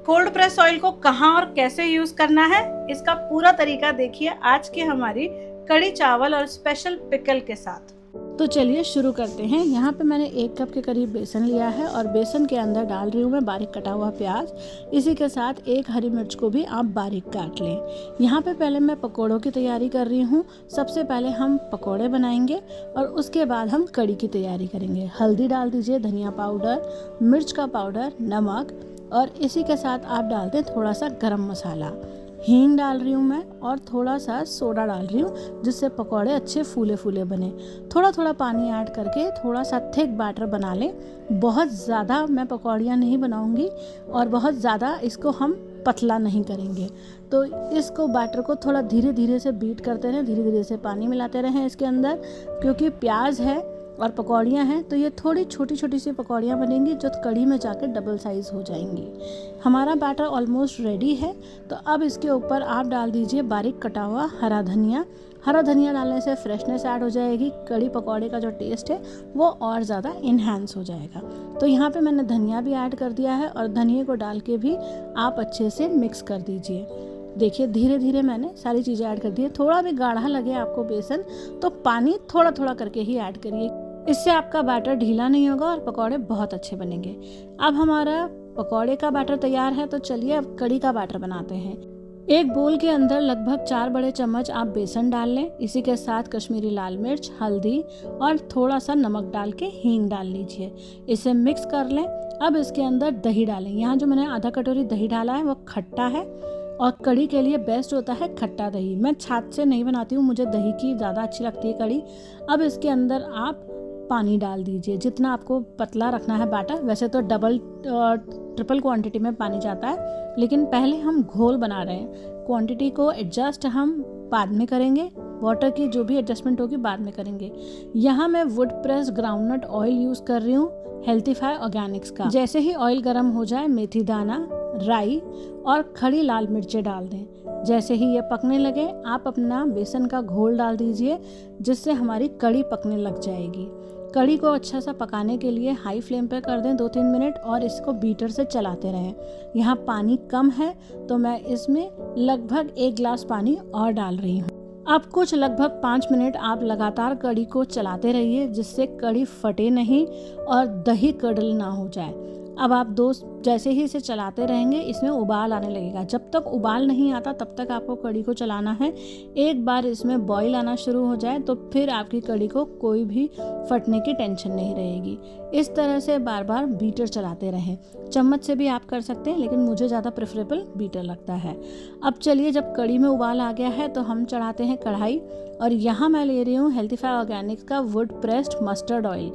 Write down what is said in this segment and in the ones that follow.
Cold press oil को कहाँ और कैसे यूज करना है, इसका पूरा तरीका देखिए आज की हमारी कड़ी चावल और स्पेशल पिकल के साथ। तो चलिए शुरू करते हैं। यहाँ पे मैंने 1 कप के करीब बेसन लिया है और बेसन के अंदर डाल रही हूँ मैं बारीक कटा हुआ प्याज। इसी के साथ 1 हरी मिर्च को भी आप बारीक काट लें। यहाँ पे पहले मैं पकोड़ों की तैयारी कर रही हूँ। सबसे पहले हम पकोड़े बनाएंगे और उसके बाद हम कड़ी की तैयारी करेंगे। हल्दी डाल दीजिए, धनिया पाउडर, मिर्च का पाउडर, नमक और इसी के साथ आप डाल दें थोड़ा सा गरम मसाला। हींग डाल रही हूँ मैं और थोड़ा सा सोडा डाल रही हूँ जिससे पकौड़े अच्छे फूले फूले बने। थोड़ा थोड़ा पानी ऐड करके थोड़ा सा थिक बैटर बना लें। बहुत ज़्यादा मैं पकौड़ियाँ नहीं बनाऊँगी और बहुत ज़्यादा इसको हम पतला नहीं करेंगे। तो इसको बैटर को थोड़ा धीरे धीरे से बीट करते रहें, धीरे धीरे से पानी मिलाते रहें इसके अंदर, क्योंकि प्याज है और पकौड़ियाँ हैं तो ये थोड़ी छोटी छोटी सी पकौड़ियाँ बनेंगी जो कड़ी में जाकर डबल साइज़ हो जाएंगी। हमारा बैटर ऑलमोस्ट रेडी है। तो अब इसके ऊपर आप डाल दीजिए बारीक कटा हुआ हरा धनिया। हरा धनिया डालने से फ्रेशनेस ऐड हो जाएगी, कड़ी पकौड़े का जो टेस्ट है वो और ज़्यादा इन्हांस हो जाएगा। तो यहाँ पे मैंने धनिया भी ऐड कर दिया है और धनिया को डाल के भी आप अच्छे से मिक्स कर दीजिए। देखिए धीरे धीरे मैंने सारी चीज़ें ऐड कर दी है। थोड़ा भी गाढ़ा लगे आपको बेसन तो पानी थोड़ा थोड़ा करके ही ऐड करिए, इससे आपका बैटर ढीला नहीं होगा और पकौड़े बहुत अच्छे बनेंगे। अब हमारा पकौड़े का बैटर तैयार है। तो चलिए अब कड़ी का बैटर बनाते हैं। एक बोल के अंदर लगभग 4 बड़े चम्मच आप बेसन डाल लें। इसी के साथ कश्मीरी लाल मिर्च, हल्दी और थोड़ा सा नमक डाल के हींग डाल लीजिए। इसे मिक्स कर लें। अब इसके अंदर दही डालें। यहाँ जो मैंने आधा कटोरी दही डाला है वो खट्टा है और कड़ी के लिए बेस्ट होता है खट्टा दही। मैं छाछ से नहीं बनाती हूँ, मुझे दही की ज़्यादा अच्छी लगती है कड़ी। अब इसके अंदर आप पानी डाल दीजिए जितना आपको पतला रखना है बैटर। वैसे तो डबल ट्रिपल क्वांटिटी में पानी जाता है, लेकिन पहले हम घोल बना रहे हैं। क्वांटिटी को एडजस्ट हम बाद में करेंगे, वाटर की जो भी एडजस्टमेंट होगी बाद में करेंगे। यहाँ मैं would press groundnut oil use कर रही हूँ हेल्थीफाई ऑर्गेनिक्स का। जैसे ही ऑयल गर्म हो जाए मेथी दाना, राई और खड़ी लाल मिर्चें डाल दें। जैसे ही ये पकने लगे आप अपना बेसन का घोल डाल दीजिए जिससे हमारी कड़ी पकने लग जाएगी। कड़ी को अच्छा सा पकाने के लिए हाई फ्लेम पे कर दें 2-3 मिनट और इसको बीटर से चलाते रहें। यहाँ पानी कम है तो मैं इसमें लगभग 1 गिलास पानी और डाल रही हूँ। अब कुछ लगभग 5 मिनट आप लगातार कड़ी को चलाते रहिए जिससे कड़ी फटे नहीं और दही कड़ल ना हो जाए। अब आप जैसे ही इसे चलाते रहेंगे इसमें उबाल आने लगेगा। जब तक उबाल नहीं आता तब तक आपको कड़ी को चलाना है। एक बार इसमें बॉईल आना शुरू हो जाए तो फिर आपकी कड़ी को कोई भी फटने की टेंशन नहीं रहेगी। इस तरह से बार बार बीटर चलाते रहें। चम्मच से भी आप कर सकते हैं, लेकिन मुझे ज़्यादा प्रेफरेबल बीटर लगता है। अब चलिए जब कड़ी में उबाल आ गया है तो हम चढ़ाते हैं कढ़ाई और यहाँ मैं ले रही हूँ हेल्थीफाई ऑर्गेनिक्स का वुड प्रेस्ड मस्टर्ड ऑयल।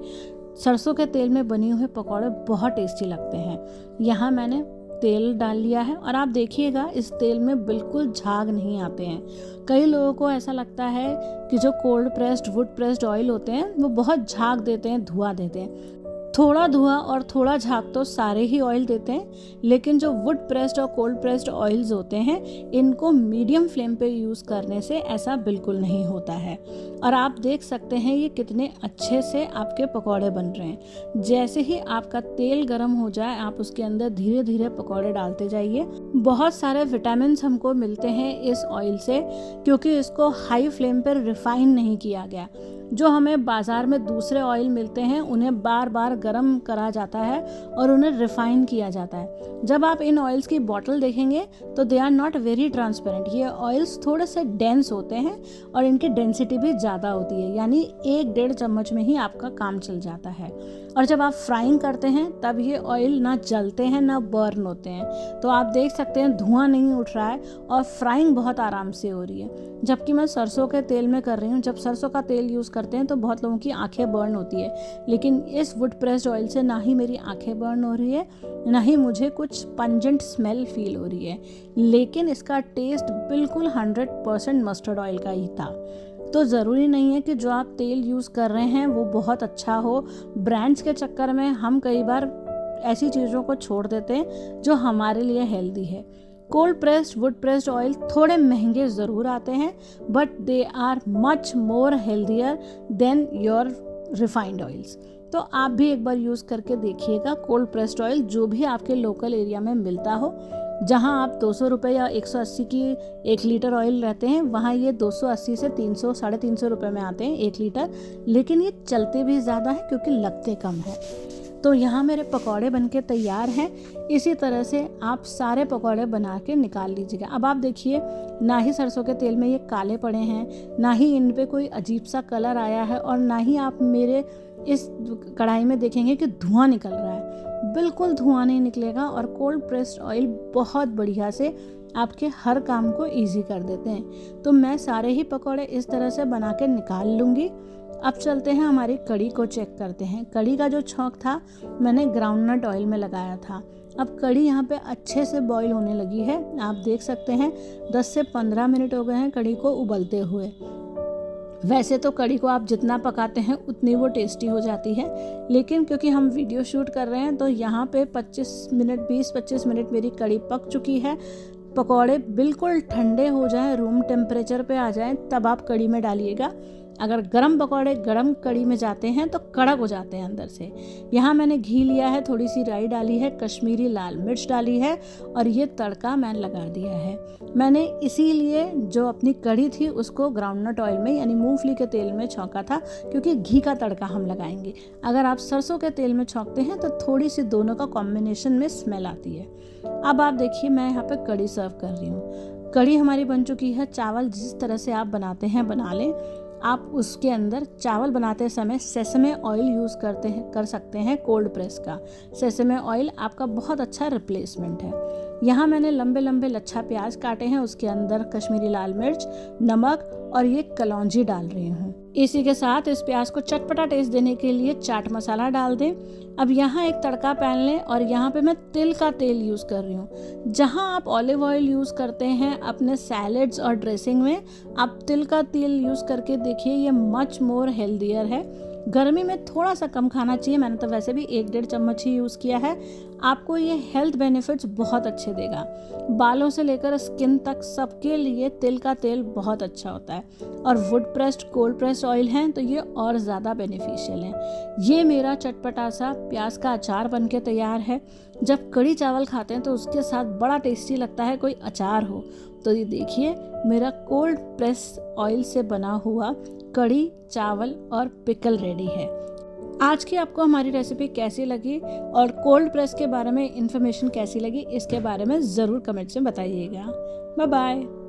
सरसों के तेल में बने हुए पकौड़े बहुत टेस्टी लगते हैं। यहाँ मैंने तेल डाल लिया है और आप देखिएगा इस तेल में बिल्कुल झाग नहीं आते हैं। कई लोगों को ऐसा लगता है कि जो cold pressed wood pressed oil होते हैं वो बहुत झाग देते हैं, धुआं देते हैं। थोड़ा धुआं और थोड़ा झाग तो सारे ही ऑयल देते हैं, लेकिन जो वुड प्रेस्ड और कोल्ड प्रेस्ड ऑयल्स होते हैं इनको मीडियम फ्लेम पे यूज़ करने से ऐसा बिल्कुल नहीं होता है। और आप देख सकते हैं ये कितने अच्छे से आपके पकौड़े बन रहे हैं। जैसे ही आपका तेल गर्म हो जाए आप उसके अंदर धीरे धीरे पकौड़े डालते जाइए। बहुत सारे विटामिन हमको मिलते हैं इस ऑयल से, क्योंकि इसको हाई फ्लेम पर रिफाइन नहीं किया गया। जो हमें बाज़ार में दूसरे ऑयल मिलते हैं उन्हें बार बार गर्म करा जाता है और उन्हें रिफाइन किया जाता है। जब आप इन ऑयल्स की बॉटल देखेंगे तो they are not very transparent. ये ऑयल्स थोड़े से डेंस होते हैं और इनकी डेंसिटी भी ज़्यादा होती है, यानी 1-1.5 चम्मच में ही आपका काम चल जाता है। और जब आप फ्राइंग करते हैं तब ये ऑयल ना जलते हैं ना बर्न होते हैं। तो आप देख सकते हैं धुआं नहीं उठ रहा है और फ्राइंग बहुत आराम से हो रही है। जबकि मैं सरसों के तेल में कर रही हूँ। जब सरसों का तेल यूज़ करते हैं तो बहुत लोगों की आंखें बर्न होती है, लेकिन इस वुड प्रेस्ड ऑयल से ना ही मेरी आंखें बर्न हो रही है ना ही मुझे कुछ पंजेंट स्मेल फील हो रही है। लेकिन इसका टेस्ट बिल्कुल 100% मस्टर्ड ऑयल का ही था। तो ज़रूरी नहीं है कि जो आप तेल यूज़ कर रहे हैं वो बहुत अच्छा हो। ब्रांड्स के चक्कर में हम कई बार ऐसी चीज़ों को छोड़ देते हैं जो हमारे लिए हेल्दी है। Cold pressed wood pressed oil थोड़े महंगे ज़रूर आते हैं, but they are much more healthier than your refined oils. तो आप भी एक बार यूज़ करके देखिएगा कोल्ड प्रेस्ड ऑयल, जो भी आपके लोकल एरिया में मिलता हो। जहां आप 200 रुपये या 180 की 1 लीटर ऑयल रहते हैं, वहां ये 280 से 300 350 रुपये में आते हैं 1 लीटर, लेकिन ये चलते भी ज़्यादा है क्योंकि लगते कम है। तो यहाँ मेरे पकौड़े बनके तैयार हैं। इसी तरह से आप सारे पकौड़े बना के निकाल लीजिएगा। अब आप देखिए, ना ही सरसों के तेल में ये काले पड़े हैं, ना ही इन पे कोई अजीब सा कलर आया है, और ना ही आप मेरे इस कढ़ाई में देखेंगे कि धुआं निकल रहा है। बिल्कुल धुआं नहीं निकलेगा, और कोल्ड प्रेस्ड ऑयल बहुत बढ़िया से आपके हर काम को इजी कर देते हैं। तो मैं सारे ही पकौड़े इस तरह से बना के निकाल लूँगी। अब चलते हैं हमारी कढ़ी को चेक करते हैं। कढ़ी का जो छौंक था मैंने ग्राउंडनट ऑयल में लगाया था। अब कढ़ी यहाँ पे अच्छे से बॉईल होने लगी है। आप देख सकते हैं 10 से 15 मिनट हो गए हैं कढ़ी को उबलते हुए। वैसे तो कढ़ी को आप जितना पकाते हैं उतनी वो टेस्टी हो जाती है, लेकिन क्योंकि हम वीडियो शूट कर रहे हैं तो यहाँ पे 20-25 मिनट मेरी कढ़ी पक चुकी है। पकौड़े बिल्कुल ठंडे हो जाएं, रूम टेम्परेचर पे आ जाएं, तब आप कढ़ी में डालिएगा। अगर गरम पकौड़े गरम कढ़ी में जाते हैं तो कड़क हो जाते हैं अंदर से। यहाँ मैंने घी लिया है, थोड़ी सी राई डाली है, कश्मीरी लाल मिर्च डाली है, और ये तड़का मैंने लगा दिया है। मैंने इसीलिए जो अपनी कढ़ी थी उसको ग्राउंडनट ऑयल में यानी मूंगफली के तेल में छौंका था, क्योंकि घी का तड़का हम लगाएंगे। अगर आप सरसों के तेल में छौंकते हैं तो थोड़ी सी दोनों का कॉम्बिनेशन में स्मेल आती है। अब आप देखिए, मैं यहाँ पे कढ़ी सर्व कर रही हूँ। कढ़ी हमारी बन चुकी है। चावल जिस तरह से आप बनाते हैं बना लें। आप उसके अंदर चावल बनाते समय सेसमे ऑयल यूज़ कर सकते हैं, कोल्ड प्रेस का। सेसमे ऑयल आपका बहुत अच्छा रिप्लेसमेंट है। यहाँ मैंने लंबे लंबे लच्छा प्याज काटे हैं, उसके अंदर कश्मीरी लाल मिर्च, नमक और ये कलौंजी डाल रही हूँ। इसी के साथ इस प्याज को चटपटा टेस्ट देने के लिए चाट मसाला डाल दें। अब यहाँ एक तड़का पैन लें, और यहाँ पे मैं तिल का तेल यूज़ कर रही हूँ। जहाँ आप ऑलिव ऑयल यूज़ करते हैं अपने सैलेड्स और ड्रेसिंग में, आप तिल का तेल यूज़ करके देखिए, ये मच मोर हेल्दियर है। गर्मी में थोड़ा सा कम खाना चाहिए, मैंने तो वैसे भी 1-1.5 चम्मच ही यूज़ किया है। आपको ये हेल्थ बेनिफिट्स बहुत अच्छे देगा। बालों से लेकर स्किन तक सबके लिए तिल का तेल बहुत अच्छा होता है, और would pressed cold pressed oil हैं तो ये और ज़्यादा बेनिफिशियल है। ये मेरा चटपटा सा प्याज का अचार बन के तैयार है। जब कढ़ी चावल खाते हैं तो उसके साथ बड़ा टेस्टी लगता है कोई अचार हो। तो ये देखिए, मेरा कोल्ड प्रेस ऑयल से बना हुआ कढ़ी चावल और पिकल रेडी है। आज की आपको हमारी रेसिपी कैसी लगी और कोल्ड प्रेस के बारे में इन्फॉर्मेशन कैसी लगी, इसके बारे में ज़रूर कमेंट्स में बताइएगा। Bye bye.